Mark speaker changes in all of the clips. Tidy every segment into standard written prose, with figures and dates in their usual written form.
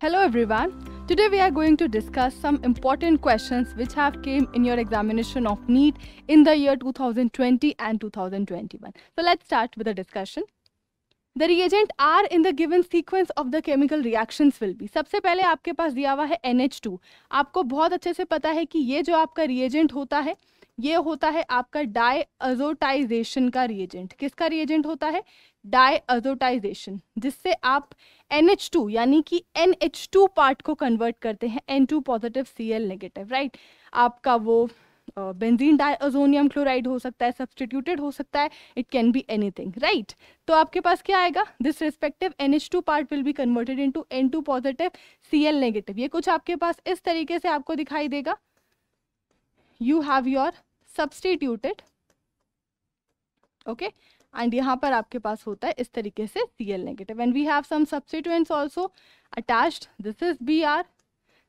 Speaker 1: Hello everyone. Today we are going to discuss some important questions which have came in your examination of NEET in the year 2020 and 2021. So let's start with the discussion. The reagent are in the given sequence of the chemical reactions will be. सबसे पहले आपके पास दिया हुआ है NH2. आपको बहुत अच्छे से पता है कि ये जो आपका रिएजेंट होता है ये होता है आपका डाईअज़ोटाइजेशन का रिएजेंट. किसका रिएजेंट होता है? डाईअज़ोटाइजेशन, जिससे आप NH2 यानी कि NH2 पार्ट को कन्वर्ट करते हैं N2 positive Cl negative, right. आपका वो बेंजीन डाइअज़ोनियम क्लोराइड हो सकता है, सब्सटीट्यूटेड हो सकता है, it can be anything, right. तो आपके पास क्या आएगा? This respective NH2 part will be converted into N2 positive Cl negative. ये कुछ आपके पास इस तरीके से आपको दिखाई देगा. You have your substituted, okay, and यहाँ पर आपके पास होता है इस तरीके से Cl negative. And we have some substituents also attached. This is Br,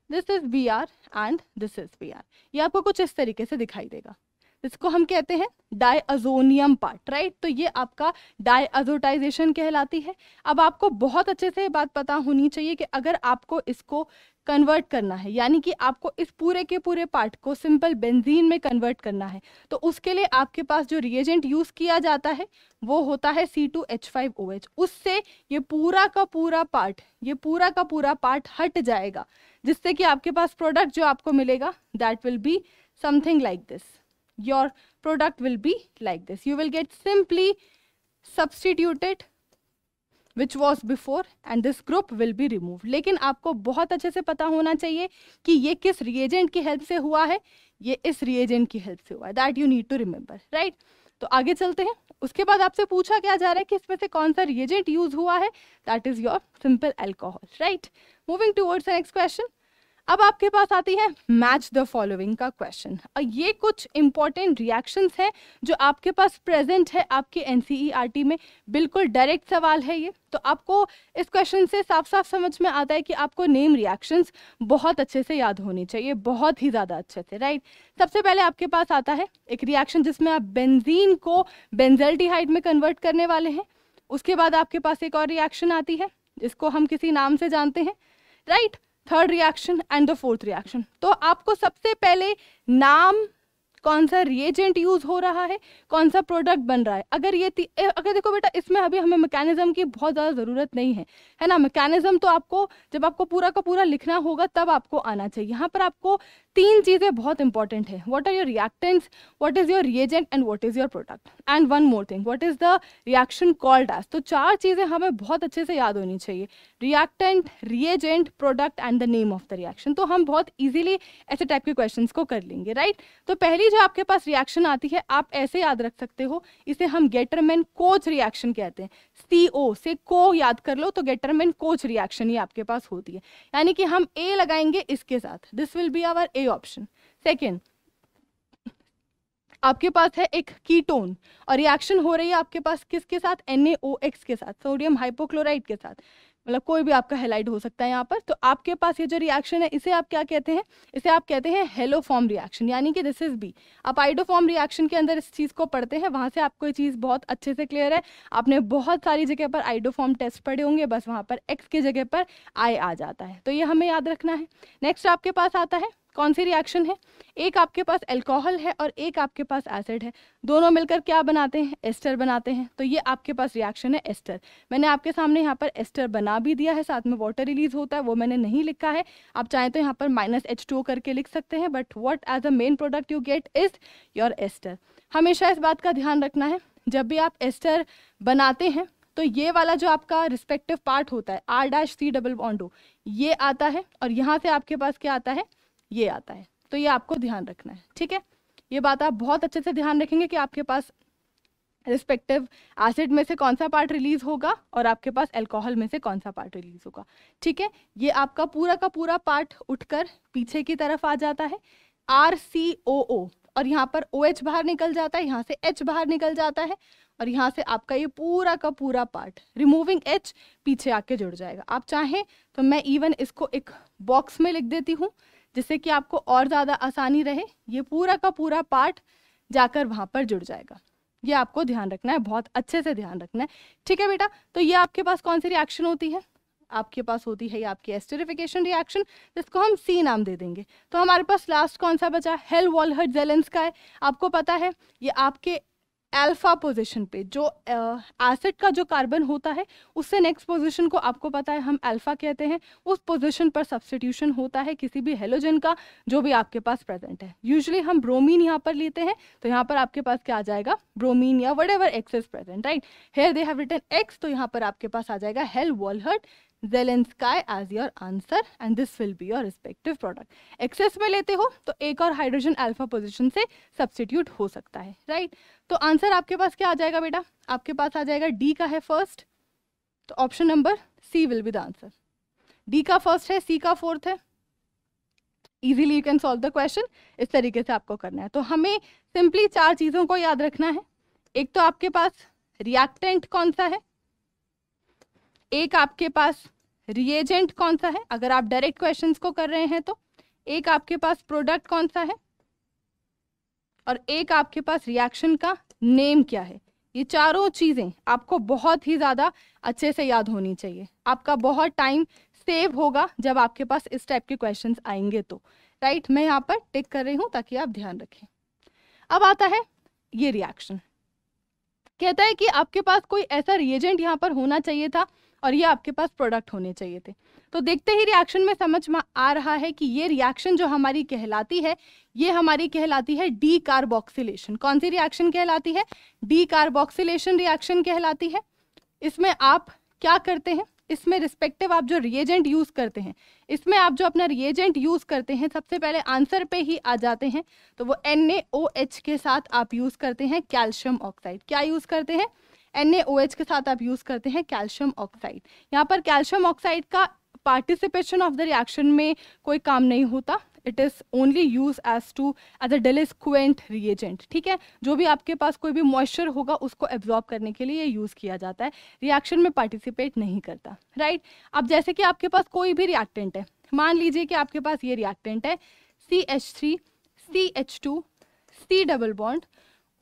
Speaker 1: this is Br and this is Br. ये आपको कुछ इस तरीके से दिखाई देगा. इसको हम कहते हैं डाइअज़ोनियम पार्ट, राइट. तो ये आपका डाइअज़ोटाइजेशन कहलाती है. अब आपको बहुत अच्छे से बात पता होनी चाहिए कि अगर आपको इसको कन्वर्ट करना है, यानी कि आपको इस पूरे के पूरे पार्ट को सिंपल बेंजीन में कन्वर्ट करना है, तो उसके लिए आपके पास जो रिएजेंट यूज़ किया जाता है वो होता है C2H5OH. उससे ये पूरा का पूरा पार्ट हट जाएगा, जिससे कि आपके पास प्रोडक्ट जो आपको मिलेगा that will be something like this. Your product will be like this. You will get simply substituted which was before and this group will be removed. लेकिन आपको बहुत अच्छे से पता होना चाहिए कि ये किस रिएजेंट की हेल्प से हुआ है. ये इस रिएजेंट की हेल्प से हुआ है. That you need to remember, right. तो आगे चलते हैं. उसके बाद आपसे पूछा क्या जा रहा है कि इसमें से कौन सा रिएजेंट यूज हुआ है. That is your simple alcohol, right. Moving towards the next question. अब आपके पास आती है मैच द फॉलोइंग का क्वेश्चन. और ये कुछ इंपॉर्टेंट रिएक्शंस हैं जो आपके पास प्रेजेंट है आपके NCERT में. बिल्कुल डायरेक्ट सवाल है ये. तो आपको इस क्वेश्चन से साफ साफ समझ में आता है कि आपको नेम रिएक्शंस बहुत अच्छे से याद होनी चाहिए, बहुत ही ज़्यादा अच्छे से, राइट. सबसे पहले आपके पास आता है एक रिएक्शन जिसमें आप बेंजीन को बेंजल्डिहाइड में कन्वर्ट करने वाले हैं. उसके बाद आपके पास एक और रिएक्शन आती है जिसको हम किसी नाम से जानते हैं, right. Third reaction and the fourth reaction. तो आपको सबसे पहले नाम, कौन सा रिएजेंट यूज हो रहा है, कौन सा प्रोडक्ट बन रहा है. अगर देखो बेटा, इसमें अभी हमें मैकेनिज्म की बहुत ज़्यादा ज़रूरत नहीं है ना. मैकेनिज्म तो आपको जब आपको पूरा का पूरा लिखना होगा तब आपको आना चाहिए. यहाँ पर आपको तीन चीज़ें बहुत इंपॉर्टेंट है. What are your reactants, what is your reagent and what is your product, and one more thing, what is the reaction called as. तो चार चीज़ें हमें बहुत अच्छे से याद होनी चाहिए. Reactant, reagent, product and the name of the reaction. तो हम बहुत ईजिली ऐसे टाइप के क्वेश्चंस को कर लेंगे, राइट. तो पहली जो आपके पास रिएक्शन आती है आप ऐसे याद रख सकते हो, इसे हम गेटरमैन कोच रिएक्शन कहते हैं. CO से को याद कर लो तो गेटरमैन कोच रिएक्शन ये आपके पास होती है. यानी कि हम A लगाएंगे इसके साथ. This will be our A option. Second, आपके पास है एक कीटोन और रिएक्शन हो रही है आपके पास किसके साथ? NaOX के साथ, सोडियम हाइपोक्लोराइड के साथ. मतलब कोई भी आपका हैलाइड हो सकता है यहाँ पर. तो आपके पास ये जो रिएक्शन है इसे आप क्या कहते हैं? इसे आप कहते हैं हेलोफॉर्म रिएक्शन, यानी कि दिस इज B. आप आइडोफॉर्म रिएक्शन के अंदर इस चीज़ को पढ़ते हैं, वहाँ से आपको ये चीज़ बहुत अच्छे से क्लियर है. आपने बहुत सारी जगह पर आइडोफॉर्म टेस्ट पढ़े होंगे, बस वहाँ पर X की जगह पर I आ जाता है. तो ये हमें याद रखना है. नेक्स्ट आपके पास आता है कौन सी रिएक्शन है? एक आपके पास अल्कोहल है और एक आपके पास एसिड है. दोनों मिलकर क्या बनाते हैं? एस्टर बनाते हैं. तो ये आपके पास रिएक्शन है एस्टर. मैंने आपके सामने यहाँ पर एस्टर बना भी दिया है, साथ में वाटर रिलीज होता है, वो मैंने नहीं लिखा है. आप चाहें तो यहाँ पर -H2O करके लिख सकते हैं, but what as a main product you get is your ester. हमेशा इस बात का ध्यान रखना है जब भी आप एस्टर बनाते हैं तो ये वाला जो आपका रिस्पेक्टिव पार्ट होता है R-C-O ये आता है और यहाँ से आपके पास क्या आता है? ये आता है. तो ये आपको ध्यान रखना है, ठीक है. ये बात आप बहुत अच्छे से ध्यान रखेंगे कि आपके पास रिस्पेक्टिव एसिड में से कौन सा पार्ट रिलीज होगा और आपके पास अल्कोहल में से कौन सा पार्ट रिलीज होगा, ठीक है. ये आपका पूरा का पूरा पार्ट उठकर पीछे की तरफ आ जाता है RCOO और यहाँ पर OH बाहर निकल जाता है, यहाँ से H बाहर निकल जाता है और यहाँ से आपका ये पूरा का पूरा पार्ट रिमूविंग H पीछे आके जुड़ जाएगा. आप चाहें तो मैं इवन इसको एक बॉक्स में लिख देती हूँ जिससे कि आपको और ज़्यादा आसानी रहे. ये पूरा का पूरा पार्ट जाकर वहाँ पर जुड़ जाएगा. ये आपको ध्यान रखना है, बहुत अच्छे से ध्यान रखना है, ठीक है बेटा. तो ये आपके पास कौन सी रिएक्शन होती है? आपके पास होती है ये आपकी एस्टेरिफिकेशन रिएक्शन, जिसको हम सी नाम दे देंगे। तो हमारे पास लास्ट कौन सा बचा? हेल-वॉलहर्ट ज़ेलेंस्काई। आपको पता है ये आपके अल्फा पोजीशन पे जो एसिड का जो कार्बन होता है उससे नेक्स्ट पोजीशन को आपको पता है हम अल्फा कहते हैं। उस पोजीशन पर सब्स्टिट्यूशन होता है किसी भी हेलोजन का जो भी आपके पास प्रेजेंट है। यूजुअली हम ब्रोमीन यहाँ पर लेते हैं, तो यहाँ पर आपके पास क्या आ जाएगा? ब्रोमीन या whatever X is present, right. Here they have written X, तो यहाँ पर आपके पास आ जाएगा Hell Volhard Zelinsky as your answer and this will be your respective product. Excess में लेते हो तो एक और हाइड्रोजन अल्फा पोजीशन से सब्स्टिट्यूट हो सकता है, राइट। तो आंसर आपके पास क्या आ जाएगा बेटा? आपके पास आ जाएगा डी का है फर्स्ट, तो option number C will be the answer. D का फर्स्ट है, सी का फोर्थ है। Easily you can solve the question. इस तरीके से आपको करना है। तो हमें सिंपली 4 चीज़ों को याद रखना है। एक तो आपके पास रिएक्टेंट कौन सा है, एक आपके पास रिएजेंट कौन सा है अगर आप डायरेक्ट क्वेश्चंस को कर रहे हैं तो, एक आपके पास प्रोडक्ट कौन सा है, और एक आपके पास रिएक्शन का नेम क्या है। ये चारों चीज़ें आपको बहुत ही ज़्यादा अच्छे से याद होनी चाहिए। आपका बहुत टाइम सेव होगा जब आपके पास इस टाइप के क्वेश्चंस आएंगे तो, राइट। मैं यहाँ पर टिक कर रही हूँ ताकि आप ध्यान रखें। अब आता है ये रिएक्शन, कहता है कि आपके पास कोई ऐसा रिएजेंट यहाँ पर होना चाहिए था और ये आपके पास प्रोडक्ट होने चाहिए थे। तो देखते ही रिएक्शन में समझ में आ रहा है कि ये रिएक्शन जो हमारी कहलाती है ये हमारी कहलाती है डी कार्बोक्सिलेशन। कौन सी रिएक्शन कहलाती है? डी कार्बोक्सिलेशन रिएक्शन कहलाती है। इसमें आप क्या करते हैं, इसमें रिस्पेक्टिव आप जो रिएजेंट यूज़ करते हैं, इसमें आप जो अपना रिएजेंट यूज़ करते हैं सबसे पहले आंसर पे ही आ जाते हैं। तो वो NaOH के साथ आप यूज़ करते हैं कैल्शियम ऑक्साइड। क्या यूज़ करते हैं? NaOH के साथ आप यूज़ करते हैं कैल्शियम ऑक्साइड। यहाँ पर कैल्शियम ऑक्साइड का पार्टिसिपेशन ऑफ द रिएक्शन में कोई काम नहीं होता। It is only use as a deliquescent reagent, ठीक है। जो भी आपके पास कोई भी मॉइस्चर होगा उसको एब्जॉर्ब करने के लिए यूज़ किया जाता है, रिएक्शन में पार्टिसिपेट नहीं करता, राइट। अब जैसे कि आपके पास कोई भी रिएक्टेंट है, मान लीजिए कि आपके पास ये रिएक्टेंट है CH3 CH2 C double bond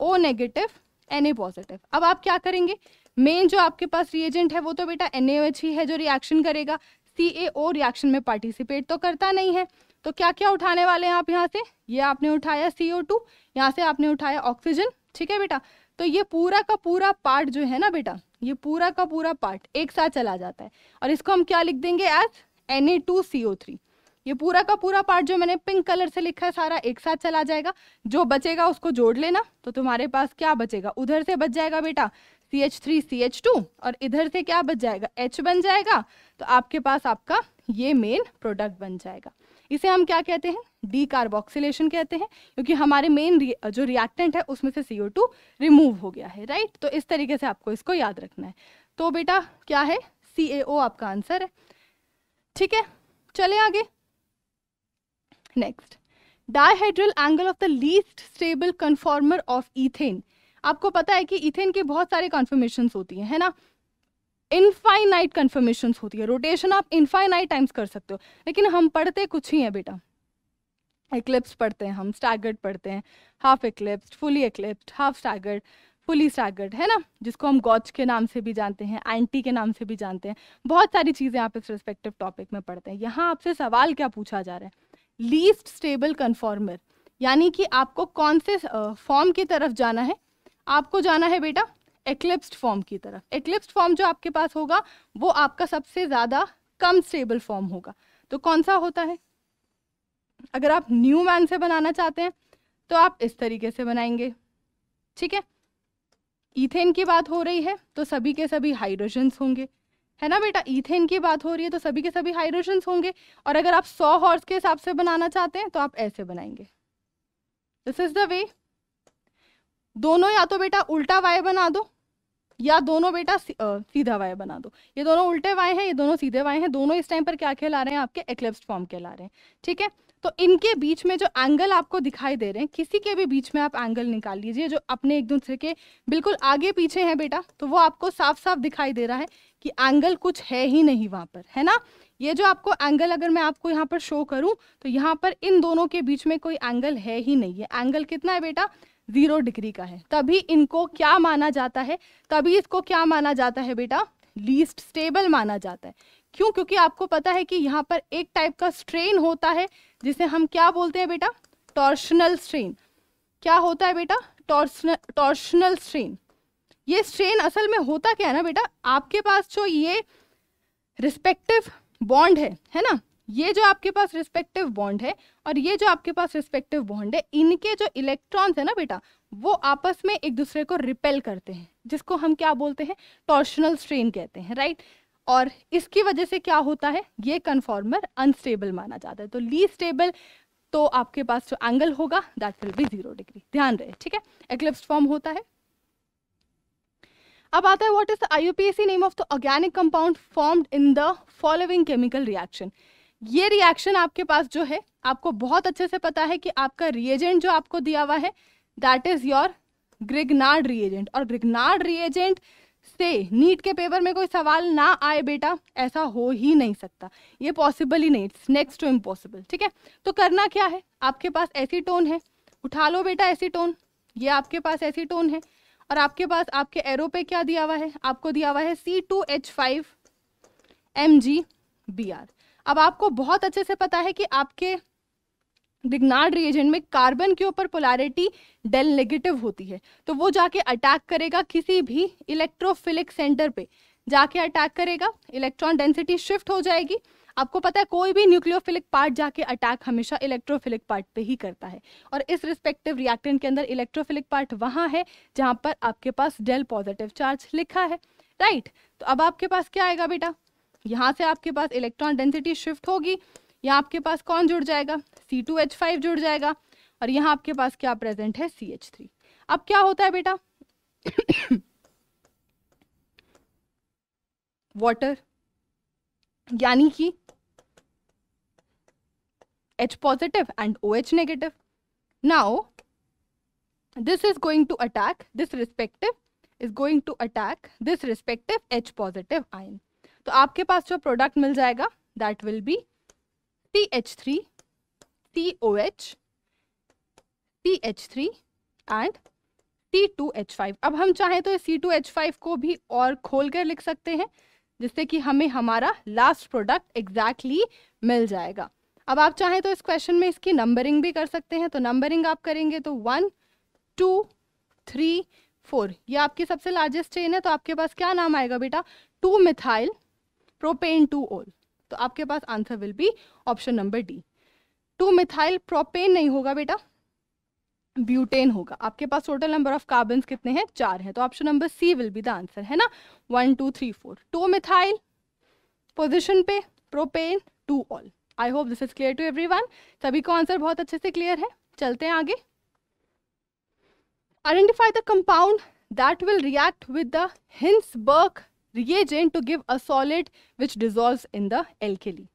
Speaker 1: O negative Na positive. अब आप क्या करेंगे? मेन जो आपके पास रिएजेंट है वो तो बेटा NaOH ही है जो रिएक्शन करेगा। CaO रिएक्शन में पार्टिसिपेट तो करता नहीं है। तो क्या क्या उठाने वाले हैं आप यहाँ से? ये आपने उठाया CO2, यहाँ से आपने उठाया ऑक्सीजन, ठीक है बेटा। तो ये पूरा का पूरा पार्ट जो है ना बेटा, ये पूरा का पूरा पार्ट एक साथ चला जाता है और इसको हम क्या लिख देंगे? As Na2CO3। ये पूरा का पूरा पार्ट जो मैंने पिंक कलर से लिखा है सारा एक साथ चला जाएगा। जो बचेगा उसको जोड़ लेना, तो तुम्हारे पास क्या बचेगा? उधर से बच जाएगा बेटा CH3 CH2 और इधर से क्या बच जाएगा? H बन जाएगा। तो आपके पास आपका ये मेन प्रोडक्ट बन जाएगा। इसे हम क्या कहते हैं? डी कार्बोक्सिलेशन कहते हैं, क्योंकि हमारे मेन जो रिएक्टेंट है उसमें से CO2 रिमूव हो गया है, राइट। तो इस तरीके से आपको इसको याद रखना है। तो बेटा क्या है? CaO आपका आंसर है, ठीक है। चले आगे। Next, dihedral angle of the least stable conformer of ethane. आपको पता है कि ईथेन की बहुत सारे कन्फर्मेशंस होती हैं, है ना। इनफाइनाइट कन्फर्मेशंस होती है, रोटेशन आप इनफाइनाइट टाइम्स कर सकते हो, लेकिन हम पढ़ते कुछ ही हैं बेटा। एक्लिप्स पढ़ते हैं हम, स्टैगर्ड पढ़ते हैं, half eclipsed, fully eclipsed, half staggered, fully staggered, है ना, जिसको हम गॉच के नाम से भी जानते हैं, एंटी के नाम से भी जानते हैं। बहुत सारी चीज़ें आप इस रिस्पेक्टिव टॉपिक में पढ़ते हैं। यहाँ आपसे सवाल क्या पूछा जा रहा है? लीस्ट स्टेबल कन्फॉर्मर, यानी कि आपको कौन से फॉर्म की तरफ जाना है? आपको जाना है बेटा एक्लिप्स्ड फॉर्म की तरफ। एक्लिप्स्ड फॉर्म जो आपके पास होगा वो आपका सबसे ज़्यादा कम स्टेबल फॉर्म होगा। तो कौन सा होता है? अगर आप न्यूमैन से बनाना चाहते हैं तो आप इस तरीके से बनाएंगे, ठीक है। ईथेन की बात हो रही है तो सभी के सभी हाइड्रोजन्स होंगे, है ना बेटा। ईथेन की बात हो रही है तो सभी के सभी हाइड्रोजन्स होंगे। और अगर आप 100 हॉर्स के हिसाब से बनाना चाहते हैं तो आप ऐसे बनाएंगे। This is the way. दोनों या तो बेटा उल्टा वाई बना दो या दोनों बेटा सीधा वाई बना दो। ये दोनों उल्टे वाई हैं, ये दोनों सीधे वाई हैं। दोनों इस टाइम पर क्या कहला रहे हैं? आपके एक्लिप्स्ड फॉर्म कहला रहे हैं, ठीक है। तो इनके बीच में जो एंगल आपको दिखाई दे रहे हैं, किसी के भी बीच में आप एंगल निकाल लीजिए जो अपने एक दूसरे के बिल्कुल आगे पीछे हैं बेटा, तो वो आपको साफ साफ दिखाई दे रहा है कि एंगल कुछ है ही नहीं वहाँ पर, है ना। ये जो आपको एंगल अगर मैं आपको यहाँ पर शो करूँ तो यहाँ पर इन दोनों के बीच में कोई एंगल है ही नहीं है। एंगल कितना है बेटा? 0 डिग्री का है। तभी इनको क्या माना जाता है? तभी इसको क्या माना जाता है बेटा? लीस्ट स्टेबल माना जाता है। क्यों? क्योंकि आपको पता है कि यहाँ पर एक टाइप का स्ट्रेन होता है जिसे हम क्या बोलते हैं बेटा? Torsional strain. क्या होता है बेटा? Torsional strain. ये स्ट्रेन असल में होता क्या है ना बेटा, आपके पास जो ये रिस्पेक्टिव बॉन्ड है ना, ये जो आपके पास रिस्पेक्टिव बॉन्ड है और ये जो आपके पास रिस्पेक्टिव बॉन्ड है, इनके जो इलेक्ट्रॉन्स है ना बेटा, वो आपस में एक दूसरे को रिपेल करते हैं, जिसको हम क्या बोलते हैं? टॉर्शनल स्ट्रेन कहते हैं, राइट। और इसकी वजह से क्या होता है? ये कन्फॉर्मर अनस्टेबल माना जाता है। तो लीस्ट स्टेबल, तो आपके पास जो एंगल होगा दैट विल बी 0 डिग्री। ध्यान रहे, ठीक है। एक्लिप्स फॉर्म होता है। अब आता है what is the IUPAC name of the organic compound formed in the following chemical reaction. ये रिएक्शन आपके पास जो है, आपको बहुत अच्छे से पता है कि आपका रिएजेंट जो आपको दिया हुआ है that is your Grignard reagent. और ग्रिग्नार्ड रिएजेंट से नीट के पेपर में कोई सवाल ना आए बेटा, ऐसा हो ही नहीं सकता, ये पॉसिबल ही नहीं, इट्स नेक्स्ट टू इम्पॉसिबल, ठीक है। तो करना क्या है, आपके पास एसीटोन है, उठा लो बेटा एसीटोन, ये आपके पास एसीटोन है और आपके पास आपके एरो पे क्या दिया हुआ है? आपको दिया हुआ है C2H5 MgBr। अब आपको बहुत अच्छे से पता है कि आपके ग्रिग्नार्ड रिएजेंट में कार्बन के ऊपर पोलैरिटी डेल नेगेटिव होती है, तो वो जाके अटैक करेगा किसी भी इलेक्ट्रोफिलिक सेंटर पे, जाके अटैक करेगा, इलेक्ट्रॉन डेंसिटी शिफ्ट हो जाएगी। आपको पता है कोई भी न्यूक्लियोफिलिक पार्ट जाके अटैक हमेशा इलेक्ट्रोफिलिक पार्ट पे ही करता है, और इस रिस्पेक्टिव रिएक्टेंट के अंदर इलेक्ट्रोफिलिक पार्ट वहाँ है जहाँ पर आपके पास डेल पॉजिटिव चार्ज लिखा है, राइट। तो अब आपके पास क्या आएगा बेटा? यहाँ से आपके पास इलेक्ट्रॉन डेंसिटी शिफ्ट होगी, यहाँ आपके पास कौन जुड़ जाएगा? C2H5 जुड़ जाएगा, और यहाँ आपके पास क्या प्रेजेंट है? CH3। अब क्या होता है बेटा? वाटर, यानी कि H positive and OH negative. Now this is going to attack this respective H positive ion. तो आपके पास जो प्रोडक्ट मिल जाएगा that will be CH3, COH, CH3 and C2H5। अब हम चाहें तो C2H5 को भी और खोल कर लिख सकते हैं, जिससे कि हमें हमारा लास्ट प्रोडक्ट एग्जैक्टली मिल जाएगा। अब आप चाहें तो इस क्वेश्चन में इसकी नंबरिंग भी कर सकते हैं, तो नंबरिंग आप करेंगे तो 1 2 3 4, ये आपकी सबसे लार्जेस्ट चेन है, तो आपके पास क्या नाम आएगा बेटा? 2 मिथाइल प्रोपेन 2 ओल। तो आपके पास answer will be option number D. 2 methyl propane नहीं होगा बेटा, ब्यूटेन होगा। आपके पास टोटल नंबर ऑफ कार्बन कितने हैं? 4 हैं, तो option number C will be the answer, है ना। 1 2 3 4, 2 मिथाइल पोजिशन पे, propane 2 ol. I hope this is clear to everyone. सभी को आंसर बहुत अच्छे से क्लियर है। चलते हैं आगे। Identify the compound that will react with the Hinsberg reagent to give a solid which dissolves in the alkali.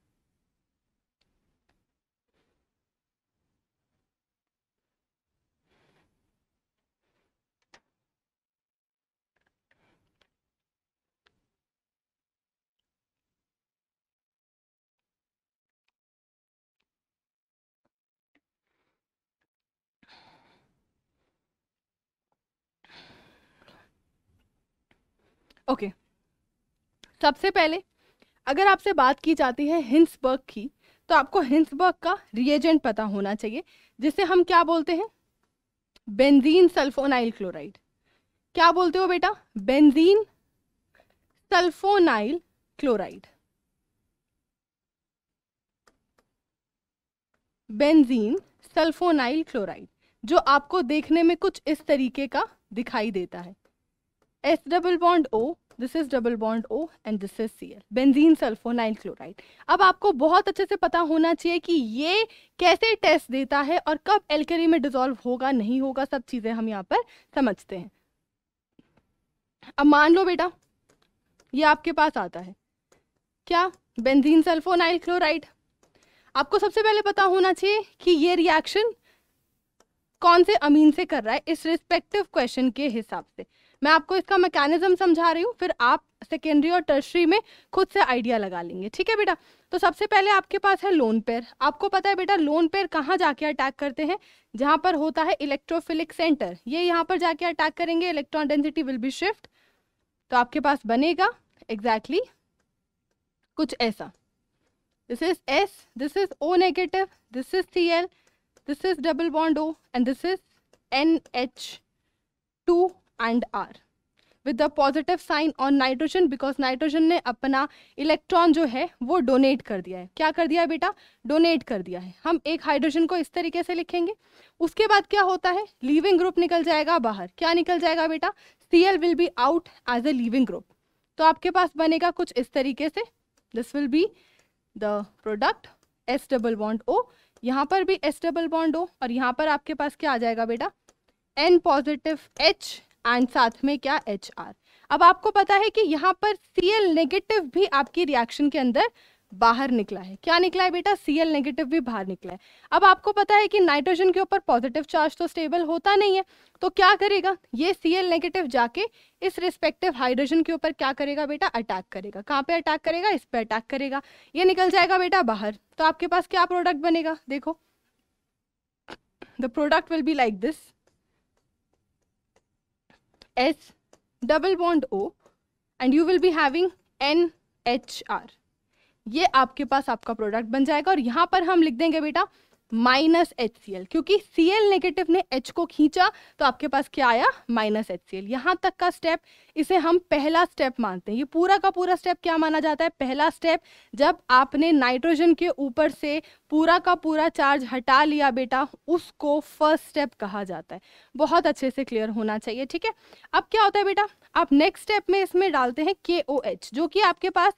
Speaker 1: Okay. सबसे पहले अगर आपसे बात की जाती है हिंसबर्ग की, तो आपको हिंसबर्ग का रिएजेंट पता होना चाहिए, जिसे हम क्या बोलते हैं? Benzene sulfonyl chloride. क्या बोलते हो बेटा? Benzene sulfonyl chloride. Benzene sulfonyl chloride, जो आपको देखने में कुछ इस तरीके का दिखाई देता है। S double bond O, this is double bond O and this is Cl, benzene sulfonyl chloride. अब आपको बहुत अच्छे से पता होना चाहिए कि ये कैसे टेस्ट देता है और कब एल्कली में डिसॉल्व होगा नहीं होगा, सब चीजें हम यहाँ पर समझते हैं। अब मान लो बेटा ये आपके पास आता है क्या? Benzene sulfonyl chloride. आपको सबसे पहले पता होना चाहिए कि ये रिएक्शन कौन से अमीन से कर रहा है इस रिस्पेक्टिव क्वेश्चन के हिसाब से। मैं आपको इसका मैकेनिज्म समझा रही हूँ, फिर आप सेकेंडरी और टर्शरी में खुद से आइडिया लगा लेंगे, ठीक है बेटा। तो सबसे पहले आपके पास है लोन पेयर। आपको पता है बेटा लोन पेयर कहाँ जाके अटैक करते हैं? जहाँ पर होता है इलेक्ट्रोफिलिक सेंटर, ये यहाँ पर जाके अटैक करेंगे, electron density will be shift, तो आपके पास बनेगा एग्जैक्टली कुछ ऐसा. This is S, this is O negative, this is Cl, this is double bond O and this is NH2 and R with the positive sign on nitrogen, because nitrogen ने अपना electron जो है वो donate कर दिया है. क्या कर दिया है बेटा? डोनेट कर दिया है. हम एक हाइड्रोजन को इस तरीके से लिखेंगे. उसके बाद क्या होता है? लीविंग ग्रुप निकल जाएगा बाहर. क्या निकल जाएगा बेटा? Cl will be out as a leaving group. तो आपके पास बनेगा कुछ इस तरीके से. This will be the product S double bond O. यहाँ पर भी S डबल बॉन्ड O और यहाँ पर आपके पास क्या आ जाएगा बेटा? N पॉजिटिव H एंड साथ में क्या? HR. अब आपको पता है कि यहाँ पर Cl नेगेटिव भी आपकी रिएक्शन के अंदर बाहर निकला है. क्या निकला है बेटा? Cl नेगेटिव भी बाहर निकला है. अब आपको पता है कि नाइट्रोजन के ऊपर पॉजिटिव चार्ज तो स्टेबल होता नहीं है, तो क्या करेगा? ये Cl नेगेटिव जाके इस रिस्पेक्टिव हाइड्रोजन के ऊपर क्या करेगा बेटा? अटैक करेगा. कहाँ पे अटैक करेगा? इस पे अटैक करेगा. ये निकल जाएगा बेटा बाहर. तो आपके पास क्या प्रोडक्ट बनेगा? देखो, the product will be like this. S double bond O and you will be having NHR. ये आपके पास आपका प्रोडक्ट बन जाएगा और यहाँ पर हम लिख देंगे बेटा -HCl, क्योंकि Cl नेगेटिव ने H को खींचा तो आपके पास क्या आया? -HCl. यहाँ तक का स्टेप इसे हम पहला स्टेप मानते हैं. ये पूरा का पूरा स्टेप क्या माना जाता है? पहला स्टेप. जब आपने नाइट्रोजन के ऊपर से पूरा का पूरा चार्ज हटा लिया बेटा, उसको फर्स्ट स्टेप कहा जाता है. बहुत अच्छे से क्लियर होना चाहिए, ठीक है. अब क्या होता है बेटा? आप नेक्स्ट स्टेप में इसमें डालते हैं KOH, जो कि आपके पास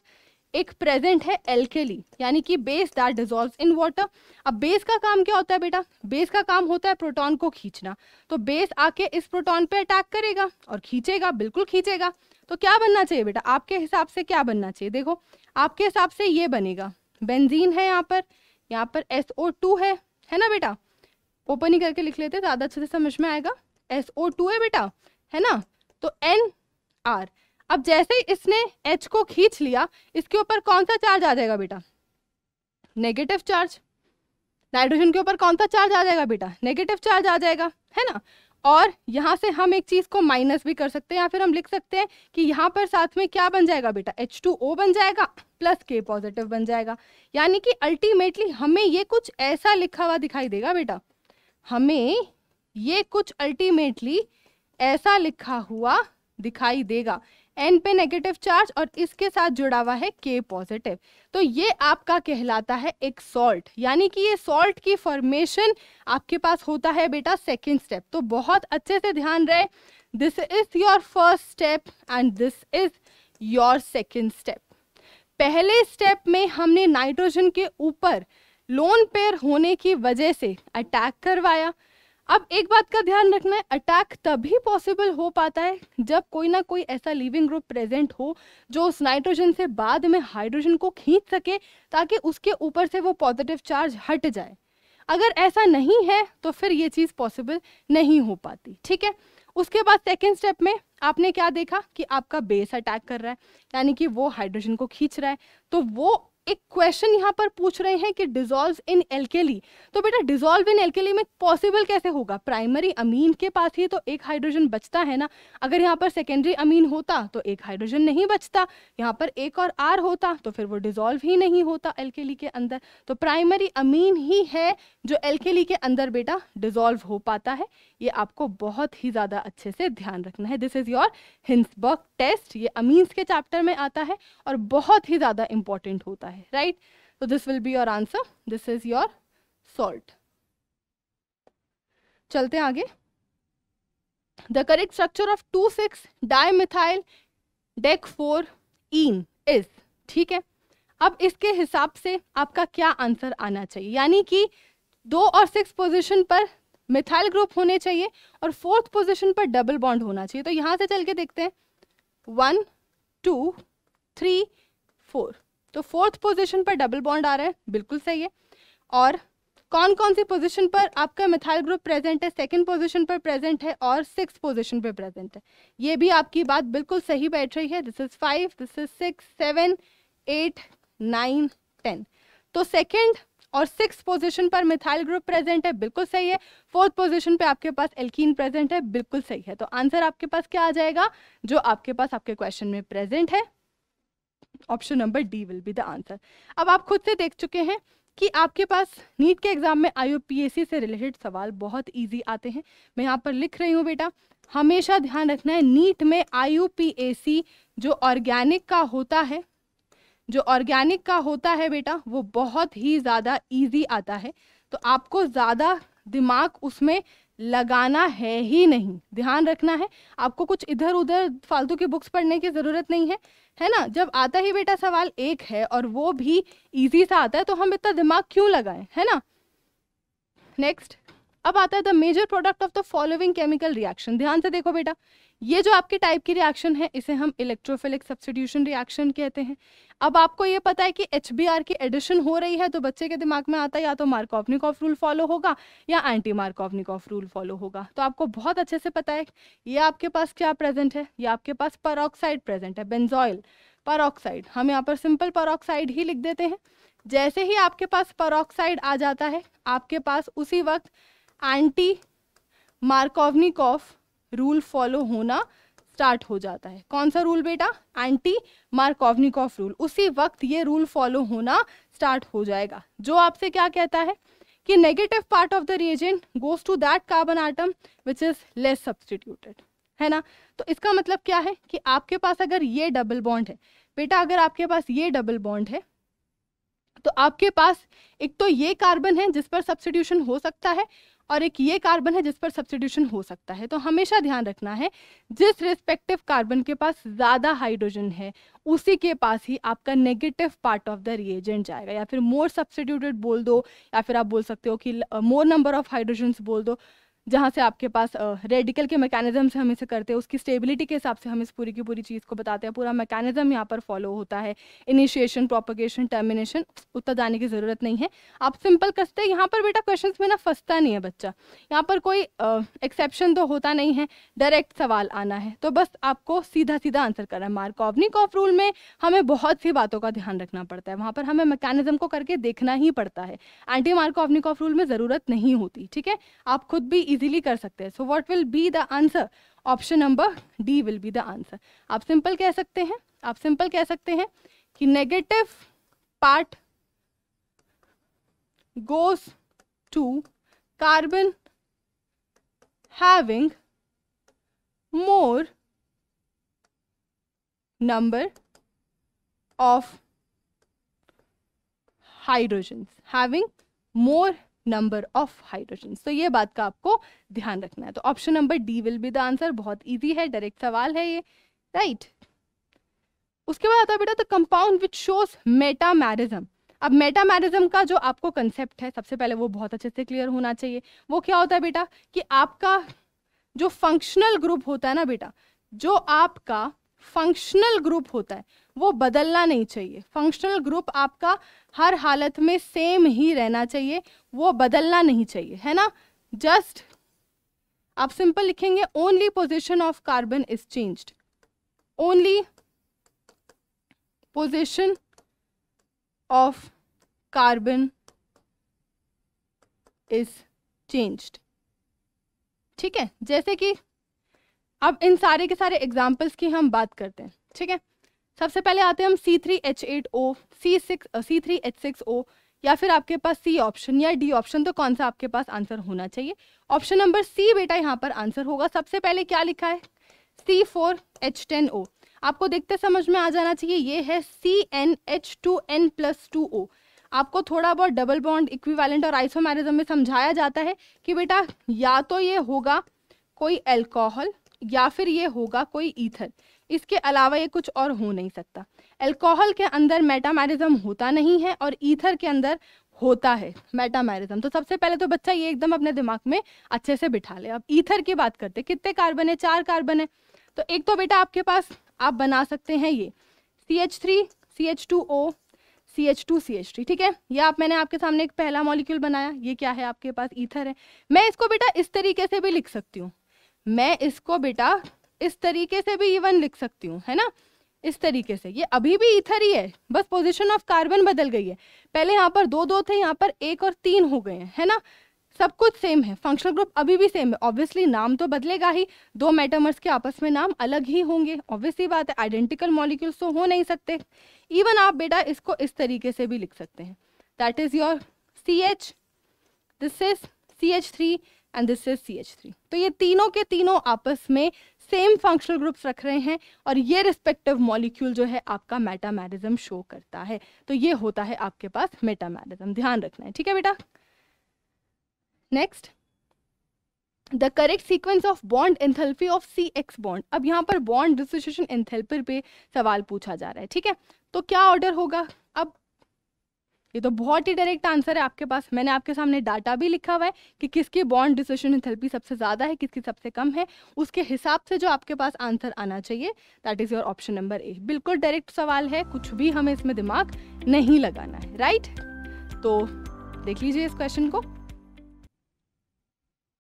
Speaker 1: एक प्रेजेंट है एल्केली, यानी कि base that dissolves in water. अब बेस का काम क्या होता है बेटा? बेस का काम होता है प्रोटॉन को खींचना. तो बेस आके इस प्रोटॉन पे अटैक करेगा और खींचेगा, बिल्कुल खींचेगा. तो क्या बनना चाहिए बेटा? आपके हिसाब से क्या बनना चाहिए? देखो, आपके हिसाब से ये बनेगा. बेंजीन है यहाँ पर SO2 है ना बेटा? ओपन ही करके लिख लेते, ज़्यादा अच्छे से समझ में आएगा. SO2 है बेटा, है ना? तो NR. अब जैसे ही इसने H को खींच लिया, इसके ऊपर कौन सा चार्ज आ जाएगा बेटा? Negative charge. नाइट्रोजन के ऊपर कौन सा चार्ज आ जाएगा बेटा? नेगेटिव चार्ज आ जाएगा, है ना? और यहाँ से हम एक चीज को माइनस भी कर सकते हैं, या फिर हम लिख सकते हैं कि यहाँ पर साथ में क्या बन जाएगा बेटा? H2O बन जाएगा प्लस K पॉजिटिव बन जाएगा. यानी कि अल्टीमेटली हमें ये कुछ ऐसा लिखा हुआ दिखाई देगा बेटा. हमें ये कुछ अल्टीमेटली ऐसा लिखा हुआ दिखाई देगा. N पे नेगेटिव चार्ज और इसके साथ जुड़ा हुआ है K पॉजिटिव. तो ये आपका कहलाता है एक सॉल्ट, यानी कि ये सॉल्ट की फॉर्मेशन आपके पास होता है बेटा सेकेंड स्टेप. तो बहुत अच्छे से ध्यान रहे, this is your first step and this is your second step. पहले स्टेप में हमने नाइट्रोजन के ऊपर लोन पेयर होने की वजह से अटैक करवाया. अब एक बात का ध्यान रखना है, अटैक तभी पॉसिबल हो पाता है जब कोई ना कोई ऐसा लिविंग ग्रुप प्रेजेंट हो जो उस नाइट्रोजन से बाद में हाइड्रोजन को खींच सके, ताकि उसके ऊपर से वो पॉजिटिव चार्ज हट जाए. अगर ऐसा नहीं है तो फिर ये चीज़ पॉसिबल नहीं हो पाती, ठीक है. उसके बाद सेकेंड स्टेप में आपने क्या देखा कि आपका बेस अटैक कर रहा है, यानी कि वो हाइड्रोजन को खींच रहा है. तो वो एक क्वेश्चन यहाँ पर पूछ रहे हैं कि डिसॉल्व इन एल्केली. तो बेटा डिसॉल्व इन एल्केली में पॉसिबल कैसे होगा? प्राइमरी अमीन के पास ही तो एक हाइड्रोजन बचता है ना. अगर यहाँ पर सेकेंडरी अमीन होता तो एक हाइड्रोजन नहीं बचता, यहाँ पर एक और R होता तो फिर वो डिसॉल्व ही नहीं होता एल्केली के अंदर. तो प्राइमरी अमीन ही है जो एल्केली के अंदर बेटा डिसॉल्व हो पाता है. ये आपको बहुत ही ज़्यादा अच्छे से ध्यान रखना है. This is your Hinsberg test. ये अमीन्स के चैप्टर में आता है और बहुत ही ज़्यादा इंपॉर्टेंट होता है, राइट. तो this will be your answer. This is your salt. चलते हैं आगे. द करेक्ट स्ट्रक्चर ऑफ 2,6-डाइमिथाइल DEC4-ene इज. ठीक है, अब इसके हिसाब से आपका क्या आंसर आना चाहिए? यानी कि 2 और 6 पोजीशन पर मिथाइल ग्रुप होने चाहिए और 4th पोजीशन पर डबल बॉन्ड होना चाहिए. तो यहां से चल के देखते हैं. 1 2 3 4. तो 4th पोजीशन पर डबल बॉन्ड आ रहा है, बिल्कुल सही है. और कौन कौन सी पोजीशन पर आपका मिथाइल ग्रुप प्रेजेंट है? 2nd पोजीशन पर प्रेजेंट है और 6th पोजीशन पर प्रेजेंट है. ये भी आपकी बात बिल्कुल सही बैठ रही है. This is 5, this is 6, 7, 8, 9, 10. तो 2nd और 6th पोजीशन पर मिथाइल ग्रुप प्रेजेंट है, बिल्कुल सही है. 4th पोजीशन पे आपके पास एल्कीन प्रेजेंट है, बिल्कुल सही है. तो आंसर आपके पास क्या आ जाएगा जो आपके पास आपके क्वेश्चन में प्रेजेंट है? Option number D will be the answer. अब आप खुद से देख चुके हैं कि आपके पास नीट के एग्जाम में IUPAC से रिलेटेड सवाल बहुत इजी आते हैं। मैं यहाँ पर लिख रही हूँ बेटा, हमेशा ध्यान रखना है नीट में IUPAC जो ऑर्गेनिक का होता है बेटा वो बहुत ही ज़्यादा इजी आता है, तो आपको ज़्यादा दिमाग उसमें लगाना है ही नहीं, ध्यान रखना है। आपको कुछ इधर उधर फालतू की बुक्स पढ़ने की ज़रूरत नहीं है ना। जब आता ही बेटा सवाल एक है और वो भी इजी सा आता है तो हम इतना दिमाग क्यों लगाएं, है ना। नेक्स्ट, अब आता है the major product of the following chemical reaction. ध्यान से देखो बेटा, ये जो आपके टाइप की रिएक्शन है इसे हम इलेक्ट्रोफिलिक सब्स्टिट्यूशन रिएक्शन कहते हैं। अब आपको ये पता है कि HBr की एडिशन हो रही है तो बच्चे के दिमाग में आता है या तो मार्कोवनिकॉफ रूल फॉलो होगा या एंटी मार्कोवनिकॉफ रूल फॉलो होगा। तो आपको बहुत अच्छे से पता है ये आपके पास क्या प्रेजेंट है, ये आपके पास परऑक्साइड प्रेजेंट है, बेंजोइल परऑक्साइड। हम यहाँ पर सिंपल परऑक्साइड ही लिख देते हैं। जैसे ही आपके पास परऑक्साइड आ जाता है आपके पास उसी वक्त एंटी मार्कोवनिकॉफ रूल फॉलो होना स्टार्ट हो जाता है। कौन सा रूल बेटा, एंटी मार्कोवनिकॉफ रूल। उसी वक्त ये रूल फॉलो होना स्टार्ट हो जाएगा, जो आपसे क्या कहता है कि negative part of the reagent goes to that carbon atom which is less substituted, है ना। तो इसका मतलब क्या है कि आपके पास अगर ये डबल बॉन्ड है बेटा, अगर आपके पास ये डबल बॉन्ड है तो आपके पास एक तो ये कार्बन है जिस पर सब्स्टिट्यूशन हो सकता है और एक ये कार्बन है जिस पर सब्स्टिट्यूशन हो सकता है। तो हमेशा ध्यान रखना है जिस रिस्पेक्टिव कार्बन के पास ज़्यादा हाइड्रोजन है उसी के पास ही आपका negative part of the reagent जाएगा, या फिर मोर सब्स्टिट्यूटेड बोल दो, या फिर आप बोल सकते हो कि मोर नंबर ऑफ हाइड्रोजन्स बोल दो। जहाँ से आपके पास रेडिकल के मैकेनिज्म से हम इसे करते हैं, उसकी स्टेबिलिटी के हिसाब से हम इस पूरी की पूरी चीज़ को बताते हैं। पूरा मैकेनिज्म यहाँ पर फॉलो होता है, इनिशिएशन, प्रोपगेशन, टर्मिनेशन, उतना जाने की ज़रूरत नहीं है। आप सिंपल कसते हैं यहाँ पर बेटा, क्वेश्चंस में ना फंसता नहीं है बच्चा, यहाँ पर कोई एक्सेप्शन तो होता नहीं है, डायरेक्ट सवाल आना है तो बस आपको सीधा सीधा आंसर करना है। मार्कोवनिकॉफ रूल में हमें बहुत सी बातों का ध्यान रखना पड़ता है, वहाँ पर हमें मैकेनिज्म को करके देखना ही पड़ता है। एंटी मार्कोवनिकॉफ रूल में ज़रूरत नहीं होती, ठीक है, आप खुद भी इजीली कर सकते हैं। So what will be the answer, option number D will be the answer. आप सिंपल कह सकते हैं कि negative part goes to carbon having more number of hydrogens, having more number of hydrogen. तो ये बात का आपको ध्यान रखना है। तो option number D will be the answer. बहुत इजी है, डायरेक्ट सवाल है ये, राइट। उसके बाद आता है बेटा the compound which shows metamerism. अब मेटामेरिज्म का जो आपको कंसेप्ट है सबसे पहले वो बहुत अच्छे से क्लियर होना चाहिए। वो क्या होता है बेटा कि आपका जो फंक्शनल ग्रुप होता है ना बेटा, जो आपका फंक्शनल ग्रुप होता है वो बदलना नहीं चाहिए। फंक्शनल ग्रुप आपका हर हालत में सेम ही रहना चाहिए, वो बदलना नहीं चाहिए, है ना। जस्ट आप सिंपल लिखेंगे only position of carbon is changed, only position of carbon is changed, ठीक है। जैसे कि अब इन सारे के सारे एग्जाम्पल्स की हम बात करते हैं, ठीक है। सबसे पहले आते हैं हम C3H8O, C3H6O, या फिर आपके पास सी ऑप्शन या डी ऑप्शन। तो कौन सा आपके पास आंसर होना चाहिए? ऑप्शन नंबर सी बेटा यहाँ पर आंसर होगा। सबसे पहले क्या लिखा है? C4H10O। आपको देखते समझ में आ जाना चाहिए, ये है CnH2n+2O। आपको थोड़ा बहुत डबल बॉन्ड, इक्विवेलेंट और आइसोमेरिज्म में समझाया जाता है कि बेटा या तो ये होगा कोई अल्कोहल या फिर ये होगा कोई ईथर, इसके अलावा ये कुछ और हो नहीं सकता। अल्कोहल के अंदर मेटामेरिज्म होता नहीं है और ईथर के अंदर होता है मेटामेरिज्म। तो सबसे पहले तो बच्चा ये एकदम अपने दिमाग में अच्छे से बिठा ले। अब ईथर की बात करते, कितने कार्बन है? 4 कार्बन है। तो एक तो बेटा आपके पास आप बना सकते हैं ये CH3 CH2O CH2 CH3, ठीक है। ये मैंने आपके सामने एक पहला मॉलिक्यूल बनाया, ये क्या है? आपके पास ईथर है। मैं इसको बेटा इस तरीके से भी लिख सकती हूँ, मैं इसको बेटा इस तरीके से भी इवन लिख सकती हूँ, है ना, इस तरीके से। ये अभी भी ईथर ही है, बस पोजीशन ऑफ कार्बन बदल गई है। पहले यहाँ पर 2 2 थे, यहाँ पर 1 और 3 हो गए हैं, है ना। सब कुछ सेम है, फंक्शनल ग्रुप अभी भी सेम है, ऑब्वियसली नाम तो बदलेगा ही, दो मेटामर्स के आपस में नाम अलग ही होंगे, ऑब्वियसली बात है, आइडेंटिकल मॉलिक्यूल्स तो हो नहीं सकते। इवन आप बेटा इसको इस तरीके से भी लिख सकते हैं, that is your CH, this is CH3 and this is CH3। तो ये तीनों के तीनों आपस में सेम फंक्शनल ग्रुप्स रख रहे हैं और ये रिस्पेक्टिव मॉलिक्यूल जो है आपका मेटामेरिज्म शो करता है। तो ये होता है आपके पास मेटामेरिज्म, ध्यान रखना है, ठीक है बेटा। Next, the correct sequence of bond enthalpy of CX bond. अब यहाँ पर बॉन्ड डिसोसिएशन एंथैल्पी पे सवाल पूछा जा रहा है, ठीक है। तो क्या ऑर्डर होगा? अब ये तो बहुत ही डायरेक्ट आंसर है आपके पास, मैंने आपके सामने डाटा भी लिखा हुआ है कि किसकी बॉन्ड डिसोसिएशन एंथैल्पी सबसे ज़्यादा है, किसकी सबसे कम है, उसके हिसाब से जो आपके पास आंसर आना चाहिए that is your option number A। बिल्कुल डायरेक्ट सवाल है, कुछ भी हमें इसमें दिमाग नहीं लगाना है, राइट। तो देख लीजिए इस क्वेश्चन को।